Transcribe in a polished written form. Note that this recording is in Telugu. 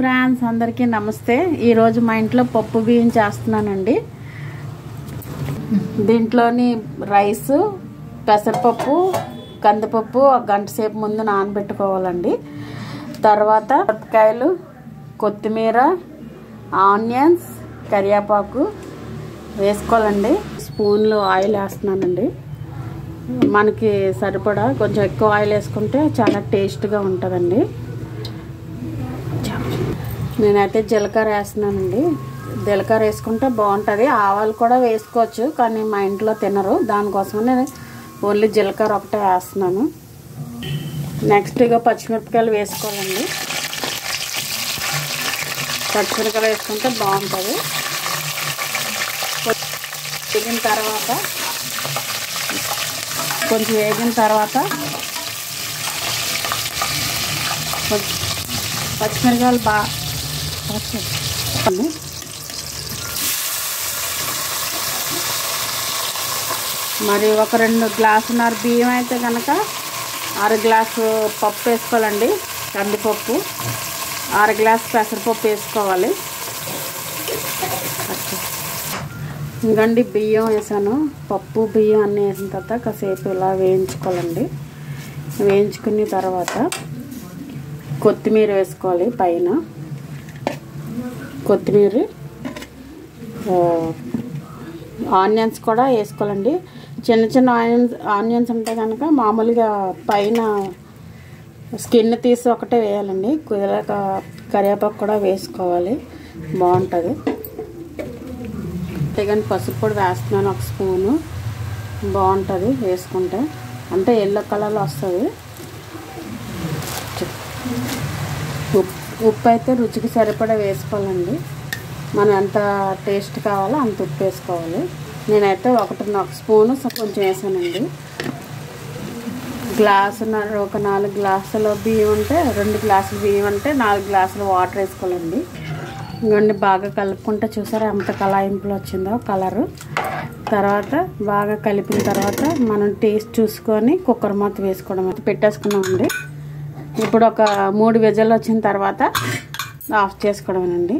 ఫ్రెండ్స్ అందరికీ నమస్తే. ఈరోజు మా ఇంట్లో పప్పు బియ్యం చేస్తున్నానండి. దీంట్లోని రైసు, పెసరపప్పు, కందిపప్పు ఒక గంట సేపు ముందు నానబెట్టుకోవాలండి. తర్వాత మిరపకాయలు, కొత్తిమీర, ఆనియన్స్, కరివేపాకు వేసుకోవాలండి. స్పూన్లు ఆయిల్ వేస్తున్నానండి. మనకి సరిపడా కొంచెం ఎక్కువ ఆయిల్ వేసుకుంటే చాలా టేస్ట్గా ఉంటుందండి. నేనైతే జీలకర్ర వేస్తున్నానండి. జీలకర్ర వేసుకుంటే బాగుంటుంది. ఆవాలు కూడా వేసుకోవచ్చు, కానీ మా ఇంట్లో తినరు. దానికోసం నేను ఓన్లీ జీలకర్ర ఒకటే వేస్తున్నాను. నెక్స్ట్ ఇక పచ్చిమిరపకాయలు వేసుకోవాలండి. పచ్చిమిరపకాయలు వేసుకుంటే బాగుంటుంది. వేగిన తర్వాత కొంచెం వేగిన తర్వాత పచ్చిమిరపకాయలు బాగా మరి ఒక 2 గ్లాసున్నర బియ్యం అయితే కనుక 6 గ్లాసు పప్పు వేసుకోవాలండి. కందిపప్పు 6 గ్లాసు పెసరపప్పు వేసుకోవాలి. ఇంకండి బియ్యం వేసాను. పప్పు బియ్యం అన్నీ వేసిన తర్వాత కాసేపు ఇలా వేయించుకోవాలండి. వేయించుకున్న తర్వాత కొత్తిమీర వేసుకోవాలి. పైన కొత్తిమీర, ఆనియన్స్ కూడా వేసుకోవాలండి. చిన్న చిన్న ఆనియన్స్ ఉంటే కనుక మామూలుగా పైన స్కిన్ తీసి ఒకటే వేయాలండి. కుదిరాక కరివేపాకు కూడా వేసుకోవాలి, బాగుంటుంది. తగిన పసుపు కూడా వేస్తున్నాను, 1 స్పూను. బాగుంటుంది వేసుకుంటే, అంటే ఎల్లో కలర్లో వస్తుంది. ఉప్పు అయితే రుచికి సరిపడా వేసుకోవాలండి. మనం ఎంత టేస్ట్ కావాలో అంత ఉప్పు వేసుకోవాలి. నేనైతే 1 స్పూను కొంచెం వేసానండి. గ్లాసున్నర, ఒక 4 గ్లాసుల బియ్యం ఉంటే 2 గ్లాసుల బియ్యం అంటే 4 గ్లాసుల వాటర్ వేసుకోవాలండి. ఇంకొండి బాగా కలుపుకుంటే చూసారా ఎంత కలాయింపులు వచ్చిందో కలరు. తర్వాత బాగా కలిపిన తర్వాత మనం టేస్ట్ చూసుకొని కుక్కర్ మూత వేసుకోవడం అయితే పెట్టేసుకున్నామండి. ఇప్పుడు ఒక 3 విజిల్లు వచ్చిన తర్వాత ఆఫ్ చేసుకోవడమేనండి.